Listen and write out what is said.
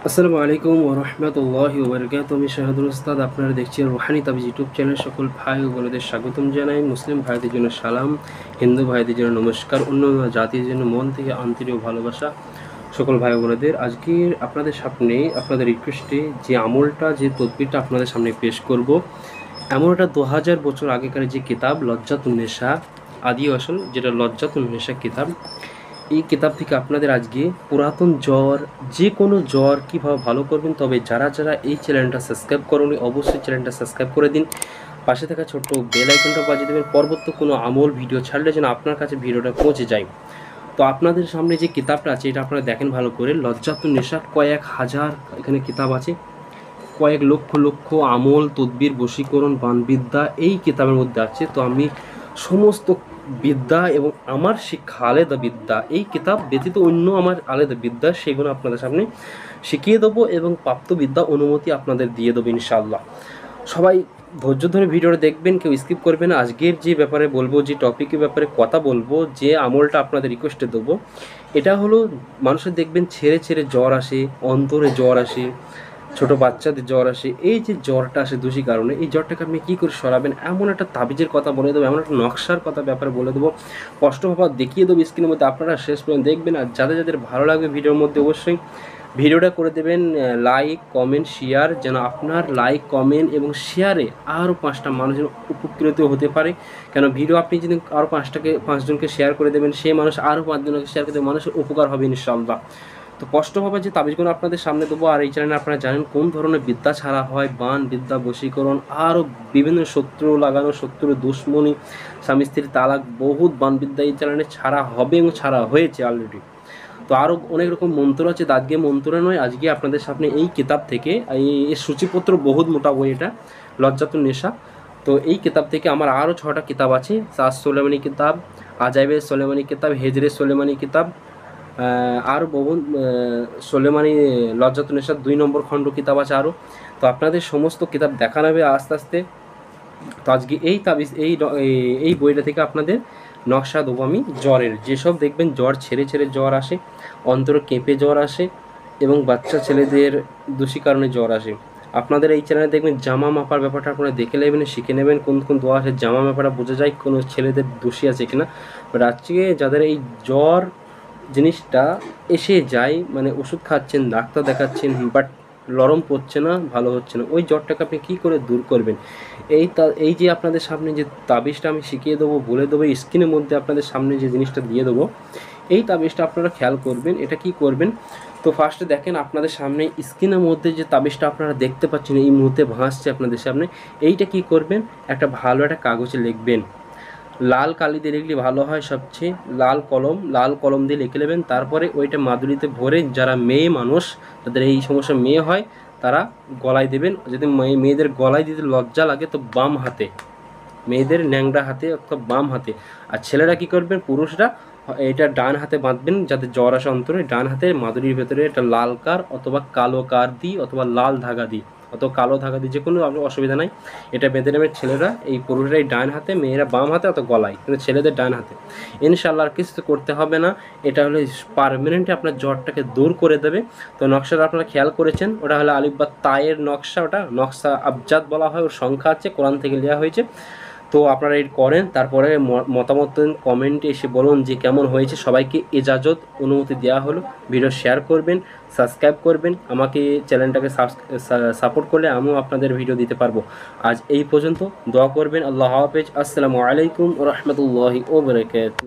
আসসালামু আলাইকুম ওয়া রাহমাতুল্লাহি ওয়া বারাকাতুহু। আমি শাহাদুল উস্তাদ, আপনারা দেখছেন রুহানি তাবিজ ইউটিউব চ্যানেল। সকল ভাই ও বোনেদের স্বাগতম জানাই। মুসলিম ভাইদের জন্য সালাম, হিন্দু ভাইদের জন্য নমস্কার, অন্য জাতির জন্য মন থেকে আন্তরিক ভালোবাসা। সকল ভাই ও বোনেদের আজকে আপনাদের সামনে আপনাদের রিকোয়েস্টে যে আমলটা, যে তদবিরটা আপনাদের সামনে পেশ করব, এমন একটা 2000 বছর আগেকার যে কিতাব লজ্জাতুন নেসা আদি আসল, যেটা লজ্জাতুন নেসা কিতাব, এই কিতাব থেকে আপনাদের আজকে পুরাতন জ্বর, যে কোনো জ্বর কীভাবে ভালো করবেন। তবে যারা যারা এই চ্যানেলটা সাবস্ক্রাইব করেনি অবশ্যই চ্যানেলটা সাবস্ক্রাইব করে দিন, পাশে থাকা ছোট্ট বেল আইকনটা বাজিয়ে দেবেন, পরবর্তী কোনো আমল ভিডিও ছাড়লে যেন আপনার কাছে ভিডিওটা পৌঁছে যায়। তো আপনাদের সামনে যে কিতাবটা আছে এটা আপনারা দেখেন ভালো করে। লজ্জাতুন নেসা কয়েক হাজার এখানে কিতাব আছে, কয়েক লক্ষ লক্ষ আমল, তদবির, বশীকরণ, বানবিদ্যা এই কিতাবের মধ্যে আছে। তো আমি সমস্ত বিদ্যা এবং আমার শিক্ষা আলাদা বিদ্যা, এই কিতাব ব্যতীত অন্য আমার আলাদা বিদ্যা, সেগুলো আপনাদের সামনে শিখিয়ে দেবো এবং প্রাপ্ত বিদ্যা অনুমতি আপনাদের দিয়ে দেবো ইনশাআল্লাহ। সবাই ধৈর্য ধরে ভিডিওটা দেখবেন, কেউ স্কিপ করবেন। আজকের যে ব্যাপারে বলবো, যে টপিকের ব্যাপারে কথা বলবো, যে আমলটা আপনাদের রিকোয়েস্টে দেবো, এটা হলো মানুষের দেখবেন ছেড়ে ছেড়ে জ্বর আসে, অন্তরে জ্বর আসে, ছোটো বাচ্চাদের জ্বর আসে। এই যে জ্বরটা আসে দোষী কারণে, এই জ্বরটাকে আপনি কী করে সরাবেন, এমন একটা তাবিজের কথা বলে দেবো, এমন একটা নকশার কথা ব্যাপারে বলে দেবো, স্পষ্টভাবে দেখিয়ে দেবো স্ক্রিনের মধ্যে। আপনারা শেষ পর্যন্ত দেখবেন। আর যাদের যাদের ভালো লাগবে ভিডিওর মধ্যে অবশ্যই ভিডিওটা করে দেবেন লাইক, কমেন্ট, শেয়ার, যেন আপনার লাইক, কমেন্ট এবং শেয়ারে আরও 5টা মানুষের উপকৃত হতে পারে। কেন ভিডিও আপনি যদি আরও 5জনকে শেয়ার করে দেবেন, সেই মানুষ আরও 5জনকে শেয়ার করে দেবেন, মানুষের উপকার হবে ইনশাআল্লাহ। তো স্পষ্টভাবে যে তাবিজগুলো আপনাদের সামনে দেবো। আর এই চ্যানেলে আপনারা জানেন কোন ধরনের বিদ্যা ছাড়া হয়, বান বিদ্যা, বশীকরণ, আরও বিভিন্ন শত্রু লাগানো, শত্রু দুশ্মনী, স্বামী স্ত্রীর তালাক, বহুত বান বিদ্যা এই চ্যানেলে ছাড়া হবে এবং ছাড়া হয়েছে অলরেডি। তো আরও অনেক রকম মন্ত্র আছে। আজকে মন্ত্র নয়, আজকে আপনাদের সামনে এই কিতাব থেকে, এই সূচিপত্র বহুত মোটা বই, এটা লজ্জাতুন নেসা। তো এই কিতাব থেকে আমার আরও 6টা কিতাব আছে। সাজ সোলেমানি কিতাব, আজাইবে সোলেমানি কিতাব, হেজরে সোলেমানি কিতাব, আর বহু সোলেমানি লজ্জাতুন নেসার 2 নম্বর খণ্ড কিতাব আছে আরও। তো আপনাদের সমস্ত কিতাব দেখা নেবে আস্তে আস্তে। তো আজকে এই তাবিজ, এই বইটা থেকে আপনাদের নকশা দেবো আমি জ্বরের। যেসব দেখবেন জ্বর ছেড়ে ছেড়ে জ্বর আসে, অন্তর কেঁপে জ্বর আসে এবং বাচ্চা ছেলেদের দোষী কারণে জ্বর আসে, আপনাদের এই চ্যানেলে দেখবেন জামা মাপার ব্যাপারটা আপনারা দেখে নেবেন, শিখে নেবেন কোন কোন দোয়া আছে। জামা মাপাটা বোঝা যায় কোনো ছেলেদের দোষী আছে কিনা। বাট আজকে যাদের এই জ্বর জিনিসটা এসে যায়, মানে ওষুধ খাচ্ছেন, ডাক্তার দেখাচ্ছেন, বাট নরম পড়ছে না, ভালো হচ্ছে না, ওই জ্বরটাকে আপনি কী করে দূর করবেন, এই যে আপনাদের সামনে যে তাবিজটা আমি শিখিয়ে দেবো, বলে দেবো, স্ক্রিনের মধ্যে আপনাদের সামনে যে জিনিসটা দিয়ে দেবো, এই তাবিজটা আপনারা খেয়াল করবেন। এটা কি করবেন, তো ফার্স্টে দেখেন আপনাদের সামনে স্ক্রিনের মধ্যে যে তাবিজটা আপনারা দেখতে পাচ্ছেন এই মুহূর্তে ভাসছে আপনাদের সামনে, এইটা কি করবেন, একটা ভালো একটা কাগজে লিখবেন। লাল কালি দিয়ে লিখলে ভালো হয় সবচেয়ে, লাল কলম দিয়ে লিখে নেবেন। তারপরে ওইটা মাদুরিতে ভরে, যারা মেয়ে মানুষ, যাদের এই সমস্যা মেয়ে হয়, তারা গলায় দেবেন। যদি মেয়েদের গলায় দিতে লজ্জা লাগে তো বাম হাতে, মেয়েদের ন্যাংরা হাতে অথবা বাম হাতে। আর ছেলেরা কী করবেন, পুরুষরা এটা ডান হাতে বাঁধবেন, যাদের জ্বর আসে অন্তরে, ডান হাতে মাদুরির ভেতরে একটা লাল কার অথবা কালো কার দিই অথবা লাল ধাগা দিই অথবা কালো ধাগা দিই, যে কোনো অসুবিধা নাই। এটা বেঁধে নেবেন ছেলেরা, এই পুরুষরা এই ডান হাতে, মেয়েরা বাম হাতে অথবা গলায়, কিন্তু ছেলেদের ডান হাতে। ইনশাআল্লাহ আর কিছু করতে হবে না, এটা হলো পারমানেন্টলি আপনার জ্বরটাকে দূর করে দেবে। তো নকশাটা আপনারা খেয়াল করেছেন, ওটা হলো আলিফ বা তায়ের নকশা, ওটা নকশা আবজাদ বলা হয়, ওর সংখ্যা আছে, কোরআন থেকে নেওয়া হয়েছে। তো আপনারা এটা করেন, তারপরে মতামত দেন, কমেন্টে এসে বলুন যে কেমন হয়েছে। সবাইকে ইজাজত, অনুমতি দেওয়া হলো। ভিডিও শেয়ার করবেন, সাবস্ক্রাইব করবেন, আমাকে চ্যানেলটাকে সাপোর্ট করলে আমিও আপনাদের ভিডিও দিতে পারবো। আজ এই পর্যন্ত, দোয়া করবেন। আল্লাহ হাফেজ। আসসালামু আলাইকুম ওয়া রাহমাতুল্লাহি ওয়া বারাকাতুহু।